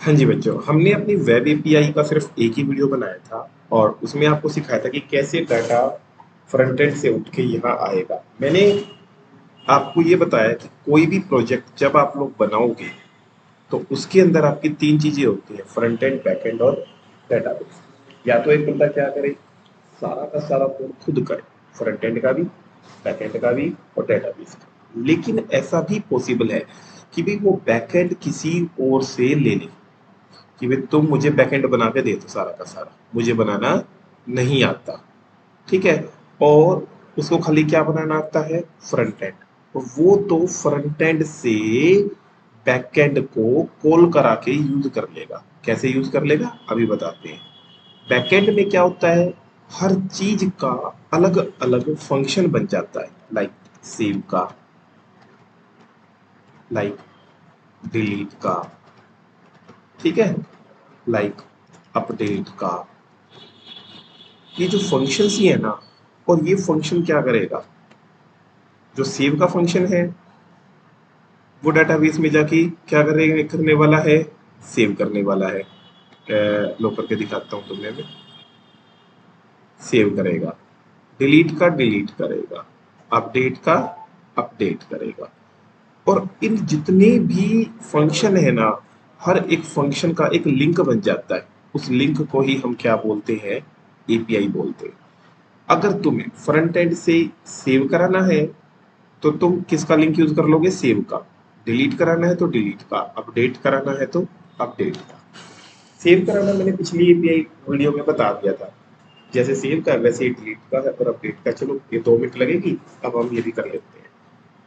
हाँ जी बच्चों, हमने अपनी वेब एपीआई का सिर्फ एक ही वीडियो बनाया था और उसमें आपको सिखाया था कि कैसे डाटा फ्रंट एंड से उठ के यहाँ आएगा। मैंने आपको ये बताया कि कोई भी प्रोजेक्ट जब आप लोग बनाओगे तो उसके अंदर आपकी तीन चीजें होती हैं, फ्रंट एंड, बैक एंड और डेटाबेस। या तो एक बंदा क्या करे, सारा का सारा कोड खुद करे, फ्रंट एंड का भी, बैक एंड का भी और डेटाबेस का। लेकिन ऐसा भी पॉसिबल है कि भाई वो बैक एंड किसी और से ले ले, कि भाई तुम मुझे बैकएंड बना के दे दो सारा का सारा, मुझे बनाना नहीं आता। ठीक है। और उसको खाली क्या बनाना आता है, फ्रंट एंड। तो वो तो फ्रंट एंड से बैकएंड को कॉल करा के यूज कर लेगा। कैसे यूज कर लेगा अभी बताते हैं। बैकएंड में क्या होता है, हर चीज का अलग अलग फंक्शन बन जाता है। लाइक सेव का, लाइक डिलीट का, ठीक है, लाइक अपडेट का। ये जो फंक्शंस ही है ना, और ये फंक्शन क्या करेगा, जो सेव का फंक्शन है वो डाटाबेस में जाके क्या करेगा, करने वाला है, सेव करने वाला है। लो करके दिखाता हूँ तुम्हें मैं। सेव करेगा, डिलीट का डिलीट करेगा, अपडेट का अपडेट करेगा। और इन जितने भी फंक्शन है ना, हर एक फंक्शन का एक लिंक बन जाता है। उस लिंक को ही हम क्या बोलते हैं, एपीआई बोलते हैं। अगर तुम्हें फ्रंट एंड से सेव कराना है तो तुम किसका लिंक यूज कर लोगे, सेव का। डिलीट कराना है तो डिलीट का, अपडेट कराना है तो अपडेट का। सेव कराना मैंने पिछली एपीआई वीडियो में बता दिया था, जैसे सेव का वैसे ही डिलीट का है और अपडेट का। चलो ये 2 मिनट लगेगी, अब हम ये भी कर लेते हैं।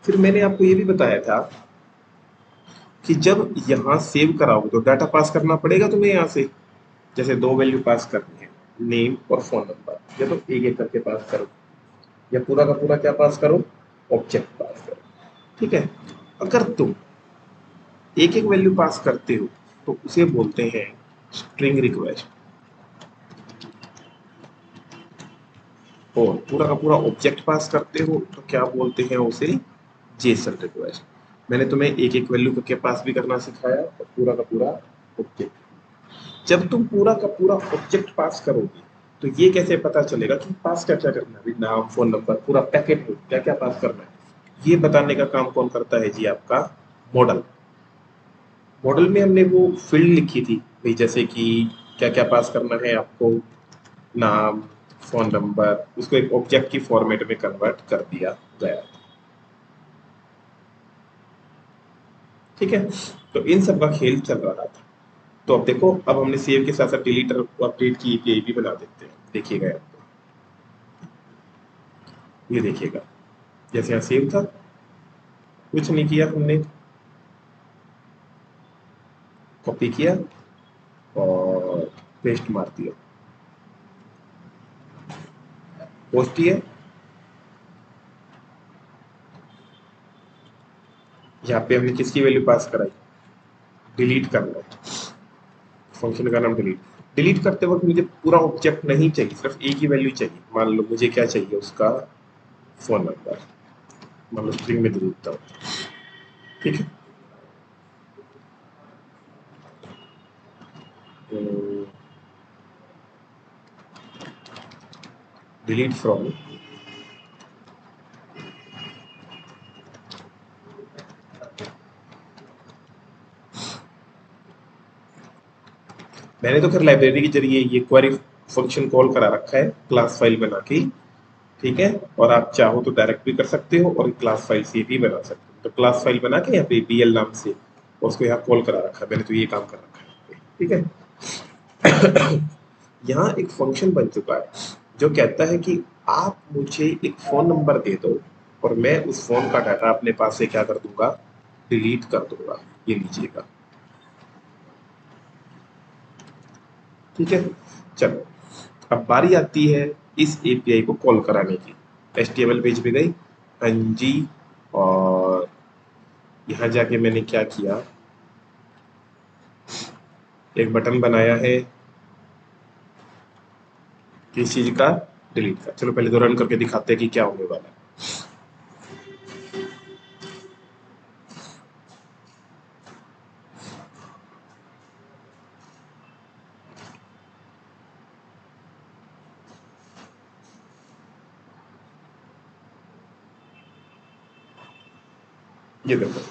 फिर मैंने आपको ये भी बताया था कि जब यहाँ सेव कराओगे तो डाटा पास करना पड़ेगा तुम्हें यहाँ से। जैसे दो वैल्यू पास करनी है, नेम और फोन नंबर, या तो एक एक करके पास करो या पूरा का पूरा क्या पास करो, ऑब्जेक्ट पास करो। ठीक है। अगर तुम एक एक वैल्यू पास करते हो तो उसे बोलते हैं स्ट्रिंग रिक्वेस्ट, और पूरा का पूरा ऑब्जेक्ट पास करते हो तो क्या बोलते हैं उसे, जेसन रिक्वेस्ट। मैंने तुम्हें एक एक वैल्यू करके पास भी करना सिखाया और पूरा का पूरा ऑब्जेक्ट। जब तुम पूरा का पूरा ऑब्जेक्ट पास करोगे तो ये कैसे पता चलेगा कि पास क्या क्या करना है, नाम, फोन नंबर, पूरा पैकेट में क्या क्या पास करना है। ये बताने का काम कौन करता है जी, आपका मॉडल। मॉडल में हमने वो फील्ड लिखी थी भाई, जैसे कि क्या क्या पास करना है आपको, नाम, फोन नंबर, उसको एक ऑब्जेक्ट की फॉर्मेट में कन्वर्ट कर दिया गया। ठीक है। तो इन सब का खेल चल रहा था। तो अब देखो, अब हमने सेव के साथ साथ डिलीट और अपडेट की एपीआई भी बना देते हैं। देखिएगा आपको, ये देखिएगा, जैसे यहाँ सेव था, कुछ नहीं किया हमने, कॉपी किया और पेस्ट मार दिया, पोस्ट किया। यहाँ पे हमने किसकी वैल्यू पास कराई, डिलीट करना है, फंक्शन का नाम डिलीट। डिलीट करते वक्त मुझे पूरा ऑब्जेक्ट नहीं चाहिए, सिर्फ एक ही वैल्यू चाहिए। मान लो मुझे क्या चाहिए, उसका फोन नंबर। मान लो स्ट्रिंग में दे देता हूँ। ठीक है। डिलीट फ्रॉम, मैंने तो खैर लाइब्रेरी के जरिए ये क्वेरी फंक्शन कॉल करा रखा है क्लास फाइल बना के। ठीक है। और आप चाहो तो डायरेक्ट भी कर सकते हो और क्लास फाइल से भी बना सकते हो। तो क्लास फाइल बना के यहाँ पे बीएल नाम से, और उसको यहाँ कॉल करा रखा है मैंने, तो ये काम कर रखा है। ठीक है। यहाँ एक फंक्शन बन चुका है जो कहता है कि आप मुझे एक फोन नंबर दे दो और मैं उस फोन का डाटा अपने पास से क्या कर दूंगा, डिलीट कर दूंगा। ये लीजिएगा। ठीक है। चलो, अब बारी आती है इस एपीआई को कॉल कराने की। एचटीएमएल पेज पे गई, हाँ जी, और यहाँ जाके मैंने क्या किया, एक बटन बनाया है किस चीज का, डिलीट का। चलो पहले तो रन करके दिखाते हैं कि क्या होने वाला है। ये देखो,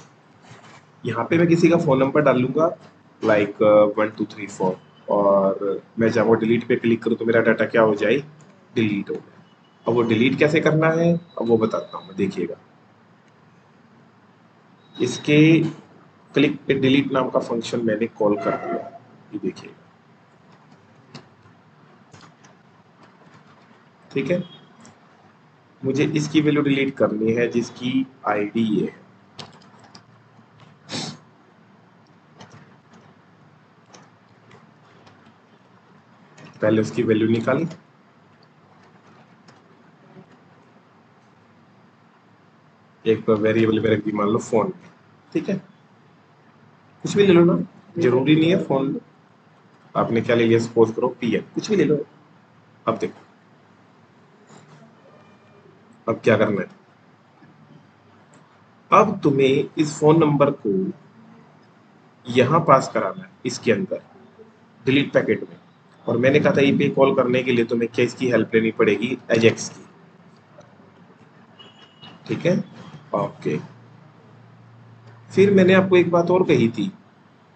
यहाँ पे मैं किसी का फोन नंबर डाल लूंगा, लाइक 1234, और मैं जब वो डिलीट पे क्लिक करूँ तो मेरा डाटा क्या हो जाए, डिलीट हो गया। अब वो डिलीट कैसे करना है, अब वो बताता हूँ मैं, देखिएगा। इसके क्लिक पे डिलीट नाम का फंक्शन मैंने कॉल कर दिया, ये देखिएगा। ठीक है, मुझे इसकी वैल्यू डिलीट करनी है जिसकी आईडी ये है। पहले उसकी वैल्यू निकाली, एक वेरिएबल में रख दी, मान लो फोन। ठीक है, कुछ भी ले लो ना, जरूरी नहीं है फोन। आपने क्या ले लिया, सपोज करो पीएन, कुछ भी ले लो। अब देखो, अब क्या करना है, अब तुम्हें इस फोन नंबर को यहां पास कराना है, इसके अंदर डिलीट पैकेट में। और मैंने कहा था ईपीआई कॉल करने के लिए तुम्हें क्या इसकी हेल्प लेनी पड़ेगी, एजेक्स की। ठीक है, ओके। फिर मैंने आपको एक बात और कही थी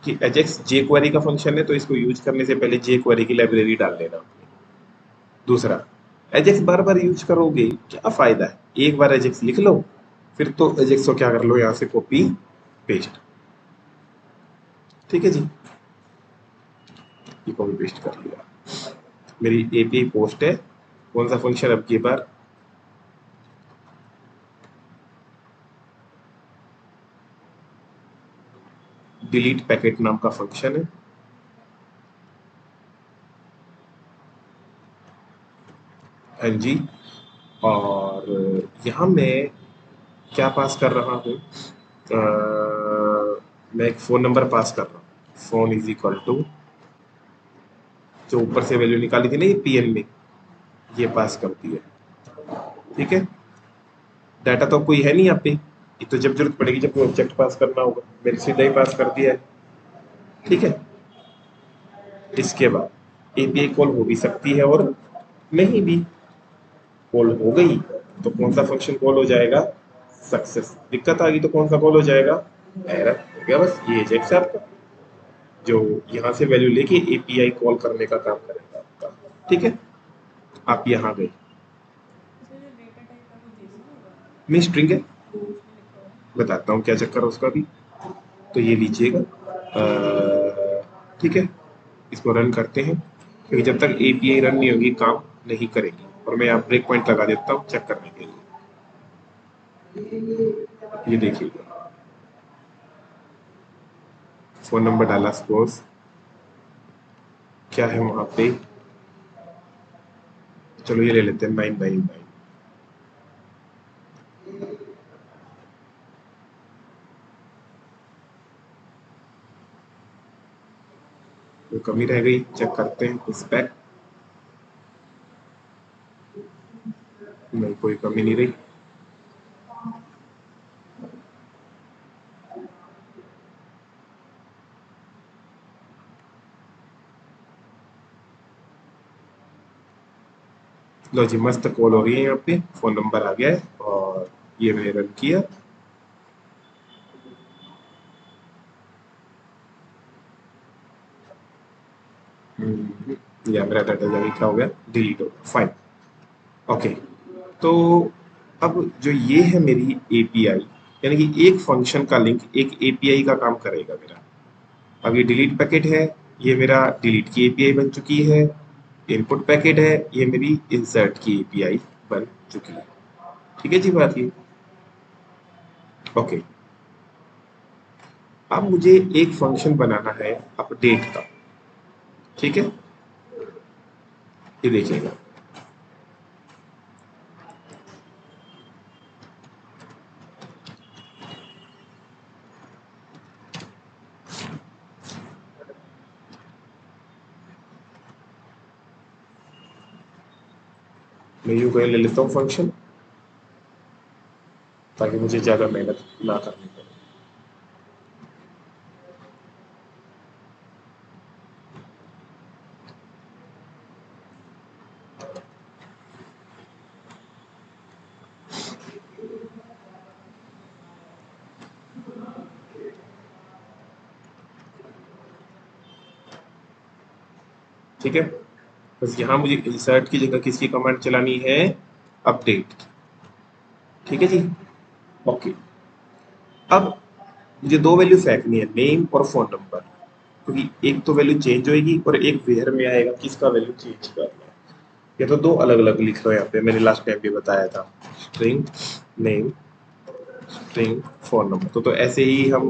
कि एजेक्स जे क्वेरी का फंक्शन है, तो इसको यूज करने से पहले जे क्वेरी की लाइब्रेरी डाल देना। दूसरा, एजेक्स बार बार यूज करोगे क्या फायदा है, एक बार एजेक्स लिख लो, फिर तो एजेक्स को क्या कर लो, यहां से कॉपी पेस्ट। ठीक है जी, ये कॉपी पेस्ट कर लिया। मेरी एपीआई पोस्ट है, कौन सा फंक्शन अब की बार, डिलीट पैकेट नाम का फंक्शन है। हाँ जी, और यहाँ मैं क्या पास कर रहा हूँ, मैं एक फोन नंबर पास कर रहा हूँ, फोन इज इक्वल टू, जो ऊपर से वैल्यू निकाली थी ना ये पीएन में, ये पास कर दी है। ठीक है, डाटा तो कोई है नहीं यहाँ पे, ये तो जब जरूरत पड़ेगी, जब कोई ऑब्जेक्ट पास करना होगा, मैंने सीधा ही पास कर दिया है। ठीक है, इसके बाद एपीआई कॉल हो भी सकती है और नहीं भी। कॉल हो गई तो कौन सा फंक्शन कॉल हो जाएगा, सक्सेस। दिक्कत आ गई तो कौन सा कॉल हो जाएगा, एरर हो गया। बस ये एजेक्स है आपका, जो यहाँ से वैल्यू लेके एपीआई कॉल करने का काम करेगा आपका। ठीक है, आप यहाँ गए, मैं स्ट्रिंग है, बताता हूँ क्या चक्कर है उसका भी। तो ये लीजिएगा, ठीक है, इसको रन करते हैं, क्योंकि जब तक एपीआई रन नहीं होगी काम नहीं करेगी। और मैं यहाँ ब्रेक पॉइंट लगा देता हूँ चेक करने के लिए। ये देखिएगा, फोन नंबर डाला, सपोज क्या है वहां पे, चलो ये ले लेते हैं 999। तो कमी रह गई, चेक करते हैं स्पेक, नहीं कोई कमी नहीं रही। लो जी, मस्त कॉल हो रही है, यहाँ पे फोन नंबर आ गया है और ये मैंने रन किया। या मेरा डाटा जाके क्या हो गया, डिलीट हो गया, फाइन। ओके, तो अब जो ये है मेरी एपीआई, यानी कि एक फंक्शन का लिंक एक एपीआई का काम करेगा मेरा। अब ये डिलीट पैकेट है, ये मेरा डिलीट की एपीआई बन चुकी है। इनपुट पैकेट है, ये मेरी इंसर्ट की एपीआई बन चुकी है। ठीक है जी, बात ये। ओके, अब मुझे एक फंक्शन बनाना है अपडेट का। ठीक है, ये देखिएगा, मैं यूं कहीं ले लेता हूँ फंक्शन, ताकि मुझे ज्यादा मेहनत ना करनी पड़े। ठीक है, बस यहाँ मुझे इंसर्ट की जगह किसकी कमांड चलानी है, अपडेट। ठीक है जी, ओके। अब मुझे दो वैल्यू फेंकनी है, नेम और फोन नंबर, क्योंकि एक तो वैल्यू चेंज होएगी और एक वेयर में आएगा किसका वैल्यू चेंज करना है। ये तो दो अलग अलग लिख रहे हो यहाँ पे, मैंने लास्ट टाइम भी बताया था, string name string phone number. तो ऐसे ही हम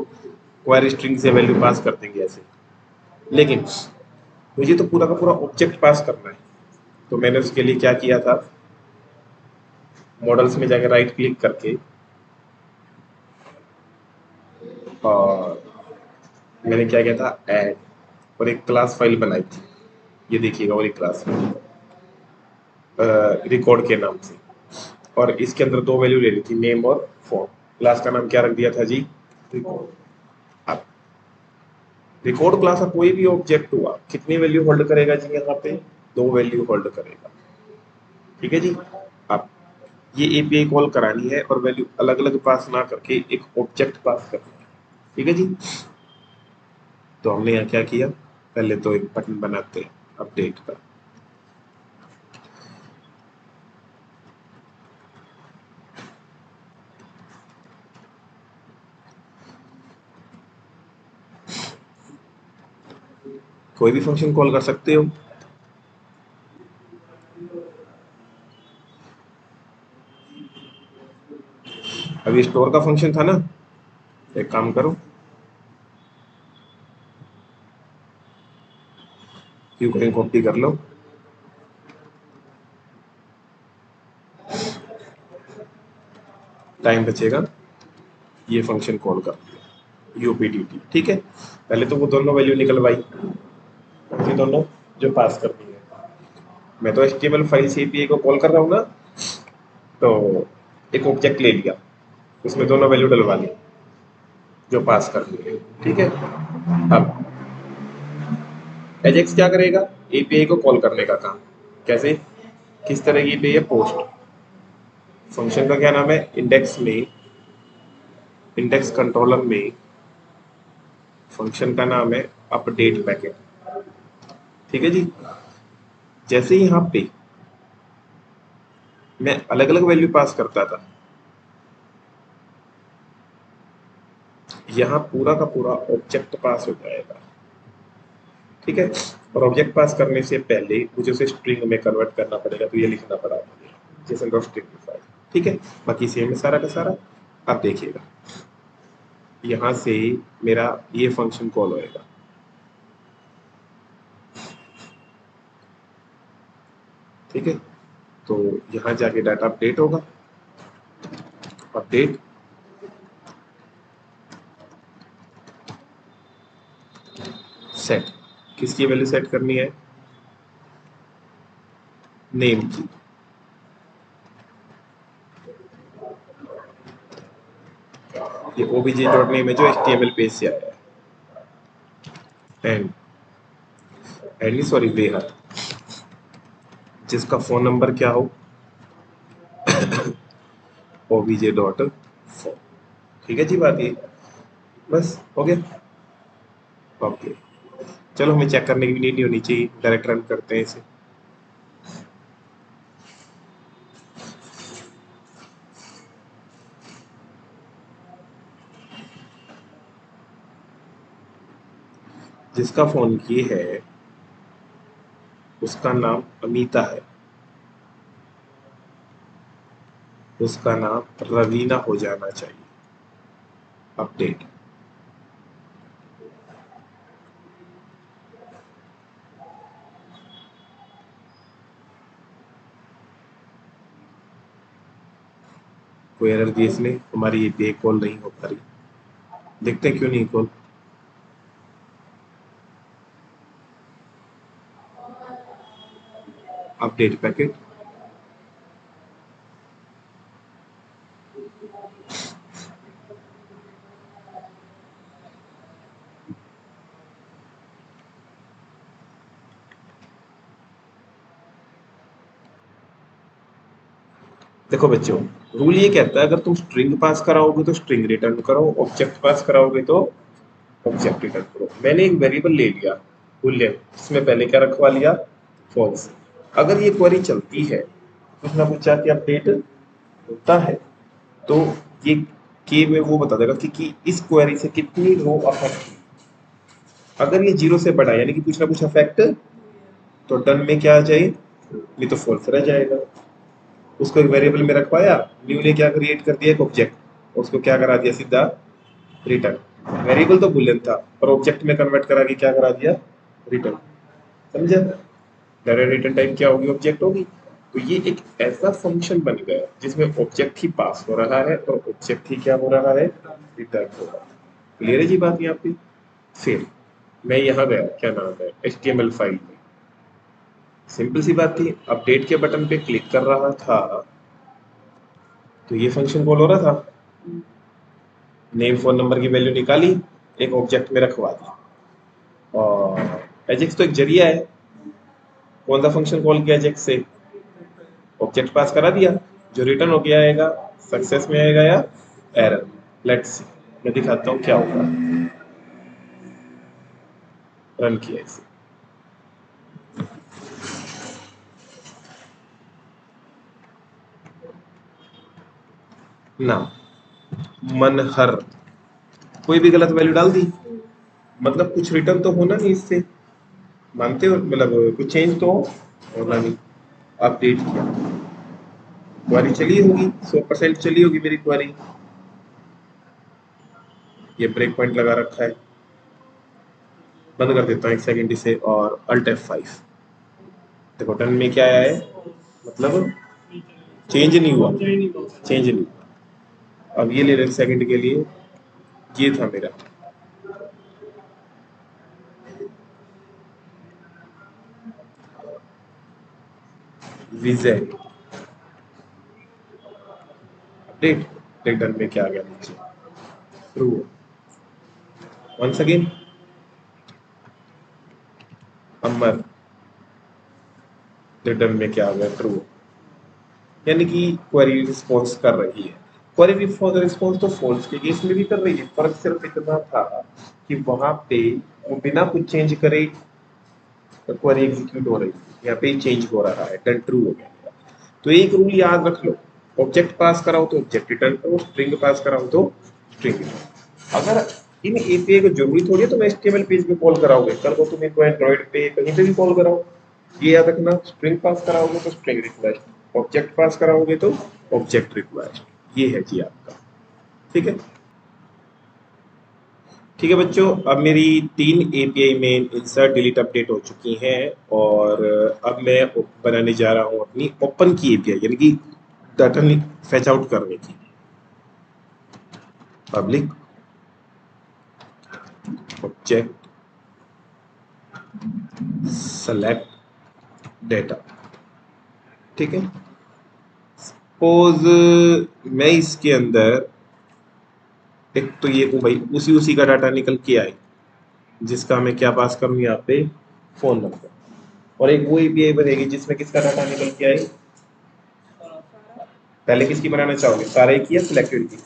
क्वेरी स्ट्रिंग से वैल्यू पास कर देंगे ऐसे। लेकिन मुझे तो पूरा का पूरा ऑब्जेक्ट पास करना है, तो मैंने उसके लिए क्या किया था, मॉडल्स में जाकर राइट क्लिक करके और मैंने क्या किया था, ऐड, और एक क्लास फाइल बनाई थी, ये देखिएगा, और एक क्लास रिकॉर्ड के नाम से, और इसके अंदर दो वैल्यू ले ली थी, नेम और फोन। क्लास का नाम क्या रख दिया था जी, रिकॉर्ड। अब रिकॉर्ड क्लास का कोई भी ऑब्जेक्ट हुआ कितनी वैल्यू होल्ड करेगा जी, यहाँ पे दो वैल्यू होल्ड करेगा। ठीक है जी। अब ये एपीआई कॉल करानी है और वैल्यू अलग अलग पास ना करके एक ऑब्जेक्ट पास करना है। ठीक है जी। तो हमने यहाँ क्या किया, पहले तो एक बटन बनाते हैं अपडेट का। कोई भी फंक्शन कॉल कर सकते हो। अभी स्टोर का फंक्शन था ना, एक काम करो, क्यों कहीं कॉपी कर लो, टाइम बचेगा, ये फंक्शन कॉल कर दिया यूपीडीटी। ठीक है, पहले तो वो दोनों वैल्यू निकलवाई, ये दोनों जो पास करनी है। मैं तो एचटीएमएल फाइल से एपीआई को कॉल कर रहा हूँ ना, तो एक ऑब्जेक्ट ले लिया, उसमें दोनों वैल्यू डलवा ली जो पास करनी है। ठीक है, अब एजेक्स क्या करेगा, एपीआई को कॉल करने का काम। कैसे, किस तरह की एपीआई है, पोस्ट। फंक्शन का क्या नाम है, इंडेक्स में, इंडेक्स कंट्रोलर में फंक्शन का नाम है अपडेट पैकेट। ठीक है जी। जैसे ही यहाँ पे मैं अलग अलग वैल्यू पास करता था, यहाँ पूरा का पूरा ऑब्जेक्ट पास हो जाएगा। ठीक है, और ऑब्जेक्ट पास करने से पहले मुझे उसे स्ट्रिंग में कन्वर्ट करना पड़ेगा, तो ये लिखना पड़ा मुझे, जेसन डॉट स्ट्रिंग फाइल। ठीक है, बाकी सेम है सारा का सारा। अब देखिएगा, यहाँ से मेरा ये फंक्शन कॉल होएगा। ठीक है, तो यहाँ जाके डाटा अपडेट होगा, अपडेट सेट, किसकी वैल्यू सेट करनी है, नेम की। ये ओबीजे डॉट नेम है जो एचटीएमएल पेज से आया है। एंड एंड सॉरी बेहद, जिसका फोन नंबर क्या हो, ओबीजे डॉट फोन। ठीक है जी, बात ये बस हो गया। ओके, चलो हमें चेक करने की भी नीड नहीं होनी चाहिए, डायरेक्ट रन करते हैं इसे। जिसका फोन ये है उसका नाम अनीता है, उसका नाम रवीना हो जाना चाहिए। अपडेट, कोई एरर दी इसने, हमारी ये पे कॉल नहीं हो पा रही, देखते हैं क्यों नहीं कॉल। अपडेट पैकेट, देखो बच्चों, रूल ये कहता है अगर तुम स्ट्रिंग पास कराओगे तो स्ट्रिंग रिटर्न करो, ऑब्जेक्ट पास कराओगे तो ऑब्जेक्ट रिटर्न करो। मैंने एक वेरिएबल ले लिया, बुलियन, इसमें पहले क्या रखवा लिया, फॉल्स। अगर ये क्वेरी चलती है, कुछ ना कुछ जाके अपडेट होता है, तो ये के में वो बता देगा कि इस क्वेरी से कितनी रो अफेक्ट। अगर ये 0 से बड़ा यानी कि कुछ ना कुछ अफेक्ट, तो डन में क्या आ जाए, ये तो फॉल्स रह जाएगा। उसको एक वेरिएबल में रखवाया, न्यू ने क्या क्रिएट कर दिया, एक ऑब्जेक्ट, उसको क्या करा दिया, सीधा रिटर्न। वेरिएबल तो बुलियन था, और ऑब्जेक्ट में कन्वर्ट करा के क्या करा दिया, रिटर्न। समझा? डायरेक्ट रिटर्न टाइप क्या होगी, ऑब्जेक्ट होगी। तो ये एक ऐसा फंक्शन बन गया जिसमें ऑब्जेक्ट ही पास हो रहा है और ऑब्जेक्ट ही क्या हो रहा है, रिटर्न हो रहा है। क्लियर है जी बात यहाँ पे? फिर मैं यहाँ गया, क्या नाम है, HTML फाइल में, सिंपल सी बात थी, अपडेट के बटन पे क्लिक कर रहा था तो ये फंक्शन कॉल हो रहा था, नेम फोन नंबर की वैल्यू निकाली, एक ऑब्जेक्ट में रखवा दी। और एजेक्स तो एक जरिया है, कौन सा फंक्शन कॉल किया एजेक्स से, ऑब्जेक्ट पास करा दिया, जो रिटर्न हो गया आएगा, सक्सेस में आएगा या एरर। लेट्स सी, मैं दिखाता हूँ क्या होगा। रन किया इसे, ना मनहर, कोई भी गलत वैल्यू डाल दी, मतलब कुछ रिटर्न तो होना नहीं इससे, मानते हो, मतलब कुछ चेंज तो होना नहीं। अपडेट किया, क्वारी चली होगी, 100% चली होगी मेरी क्वारी। ये ब्रेक पॉइंट लगा रखा है, बंद कर देता हूँ 1 सेकंड इसे, और अल्ट F5। देखो डन में क्या आया है, मतलब चेंज नहीं हुआ, चेंज नहीं हुआ। अब ये ले रहे 1 सेकंड के लिए, ये था मेरा, विजय अपडेट, डन में क्या आ गया नीचे, ट्रू। वंस अगेन अमर, रिटर्न में क्या आ गया, ट्रू। यानी कि क्वेरी रिस्पॉन्स कर रही है। क्वेरी रिस्पॉन्स तो फॉल्स के केस में भी कर रही है, फर्क सिर्फ इतना था कि वहां पे वो बिना कुछ चेंज करे क्वेरी एग्जीक्यूट हो रही है, यहाँ पे चेंज हो रहा है, डन ट्रू हो गया। तो एक रूल याद रख लो, ऑब्जेक्ट पास कराओ तो ऑब्जेक्ट रिटर्न करो, स्ट्रिंग पास कराओ तो स्ट्रिंग। अगर इन एपीआई को जरूरी थोड़ी है तुम HTML पेज पे कॉल कराओगे, कल को तुम इनको एंड्रॉइड पे कहीं पे भी कॉल कराओ, ये याद रखना, स्ट्रिंग पास कराओगे तो स्ट्रिंग रिक्वेस्ट, ऑब्जेक्ट पास कराओगे तो ऑब्जेक्ट रिक्वेस्ट। ये है जी आपका, ठीक है। ठीक है बच्चों, अब मेरी 3 API में इंसर्ट डिलीट अपडेट हो चुकी हैं, और अब मैं बनाने जा रहा हूँ अपनी ओपन की API, यानी कि डाटा फैच आउट करने की। पब्लिक ऑब्जेक्ट सेलेक्ट डेटा, ठीक है। सपोज मैं इसके अंदर एक तो ये हूँ भाई, उसी उसी का डाटा निकल के आए, जिसका मैं क्या पास करूँ यहाँ पे, फोन नंबर। और एक वो API बनेगी जिसमें किसका डाटा निकल के आए, पहले किसकी बनाना चाहोगे, सारे की या सिलेक्टेड की?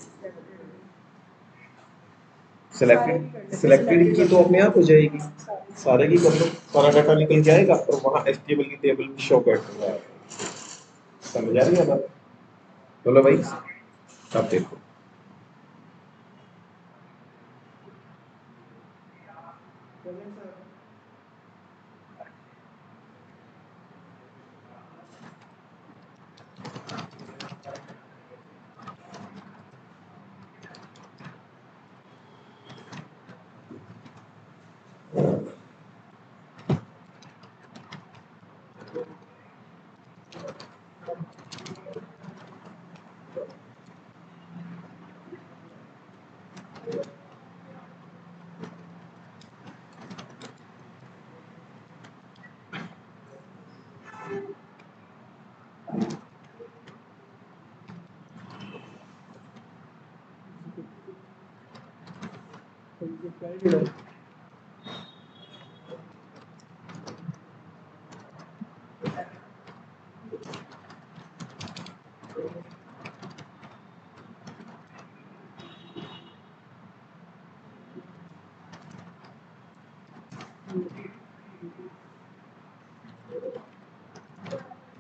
सिलेक्टेड की तो अपने आप हो जाएगी, सारे की कर लो, सारा डाटा निकल के आएगा और वहां HTML की टेबल में शो कर दूंगा। समझ आ रही है बात? बोलो भाई, अब देखो,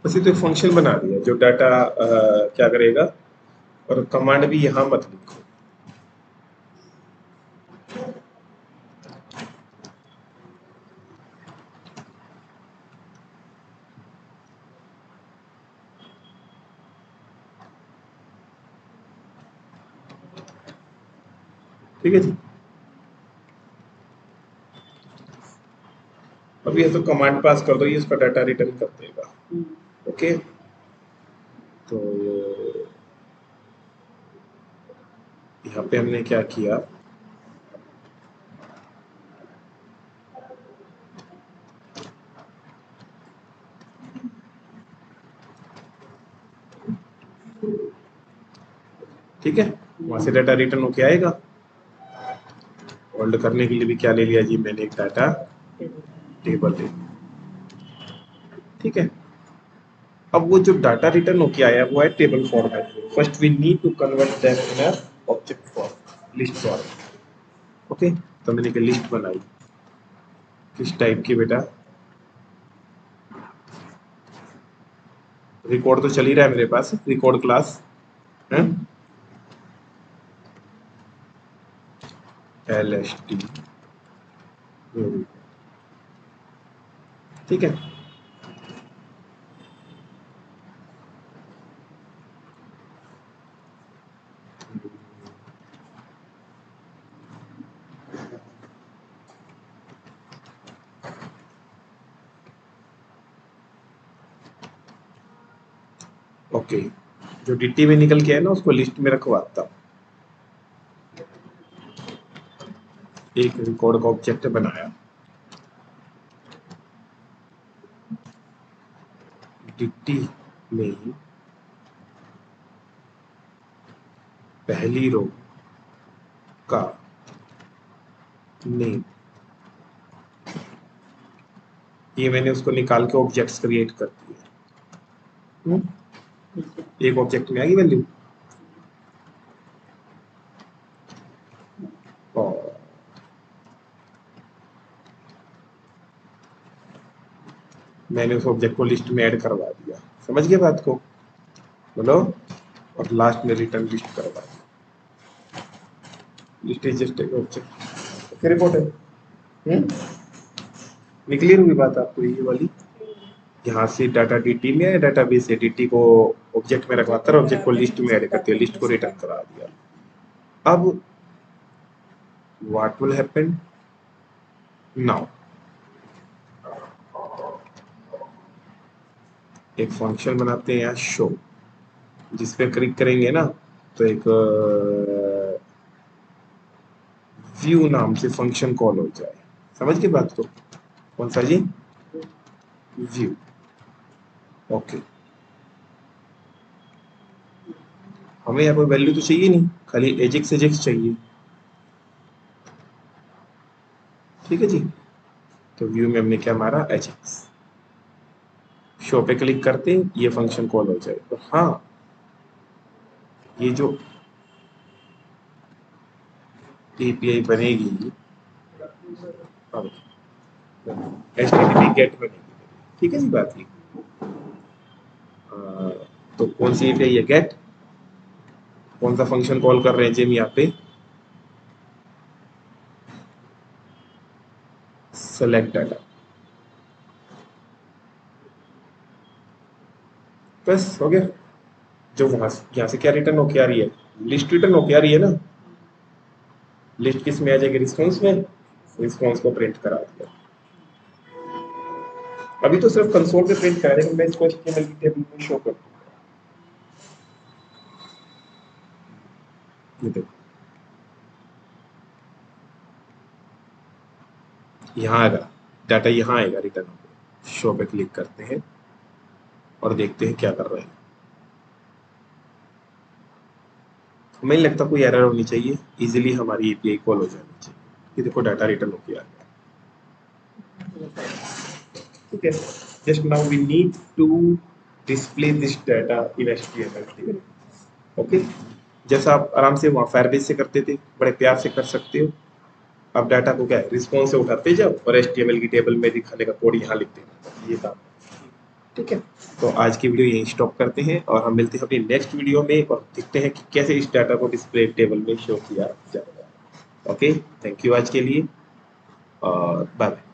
बस ये तो एक फंक्शन बना दिया जो डाटा क्या करेगा, और कमांड भी यहां मत लिखो। ठीक है जी। अब ये तो कमांड पास कर दो, ये इसका डाटा रिटर्न कर देगा। ओके, तो यहाँ पे हमने क्या किया, ठीक है, वहां से डाटा रिटर्न होके आएगा। होल्ड करने के लिए भी क्या ले लिया जी, मैंने एक डाटा टेबल ले लिया। ठीक है, अब वो जो डाटा रिटर्न होके आया वो है टेबल फॉर्मेट में। First we need to convert that in a object form, list form. Okay, तो मैंने एक लिस्ट बनाई, किस टाइप की बेटा, रिकॉर्ड तो चल ही रहा है मेरे पास, रिकॉर्ड क्लास है, LST, ठीक है। ओके, जो डिट्टी में निकल के है ना उसको लिस्ट में रखवाता हूँ। एक रिकॉर्ड का ऑब्जेक्ट बनाया, डिट्टी में ही पहली रो का नेम, ये मैंने उसको निकाल के ऑब्जेक्ट्स क्रिएट कर दिए। एक ऑब्जेक्ट में आएगी वैल्यू, और मैंने उस ऑब्जेक्ट को लिस्ट में ऐड करवा दिया। समझ गए बात को, बोलो। और लास्ट में रिटर्न लिस्ट करवा दिया। लिस्ट इज जस्ट एक ऑब्जेक्ट। ओके, रिपोर्ट है। क्लियर हुई बात आपको ये वाली? यहाँ से डाटा डीटी में है, डाटा बेस से डीटी को ऑब्जेक्ट में रखवाता है, ऑब्जेक्ट को लिस्ट में ऐड करती है, लिस्ट को रिटर्न करा दिया। अब व्हाट विल हैपन नाउ, एक फंक्शन बनाते हैं यहाँ शो, जिस पे क्लिक करेंगे ना तो एक व्यू नाम से फंक्शन कॉल हो जाए। समझ गए बात को? कौन सा जी? व्यू। ओके, हमें यहाँ कोई वैल्यू तो चाहिए नहीं, खाली एजेक्स एजेक्स चाहिए। ठीक है जी, तो व्यू में हमने क्या मारा, एजेक्स। शो पे क्लिक करते हैं, ये फंक्शन कॉल हो जाए। तो हाँ, ये जो एपीआई बनेगी, HTTP गेट बनेगी। ठीक है जी बात ये। तो कौन सी एपीआई है, गेट। कौन सा फंक्शन कॉल कर रहे हैं जी हम यहाँ पे, सेलेक्ट डाटा। बस हो गया। जो वहां से यहाँ से क्या रिटर्न होके आ रही है, लिस्ट रिटर्न होके आ रही है ना। लिस्ट किस में आ जाएगी, रिस्पॉन्स में, रिस्पॉन्स को प्रिंट करा दिया। अभी तो सिर्फ कंसोल पे प्रिंट करा, लेकिन मैं इसको HTML की टेबल में शो कर दूंगा। ये देखो, यहाँ आएगा डाटा, यहाँ आएगा रिटर्न होकर। शो पे क्लिक करते हैं और देखते हैं क्या कर रहे हैं। हमें नहीं लगता कोई एरर होनी चाहिए, इजीली हमारी एपीआई कॉल हो जानी चाहिए। ये देखो डाटा रिटर्न होके आ गया। ठीक है, just now we need to display this data in HTML। Okay, जैसा आप आराम से वहाँ फायरबेस से करते थे, बड़े प्यार से कर सकते हो। अब डाटा को क्या है, रिस्पॉन्स से उठाते जाओ और HTML की टेबल में दिखाने का कोड यहाँ लिखते हैं, ये काम। ठीक है, तो आज की वीडियो यहीं स्टॉप करते हैं और हम मिलते हैं अपनी नेक्स्ट वीडियो में और देखते हैं कि कैसे इस डाटा को डिस्प्ले टेबल में शो किया जाएगा। ओके, थैंक यू आज के लिए और बाय बाय।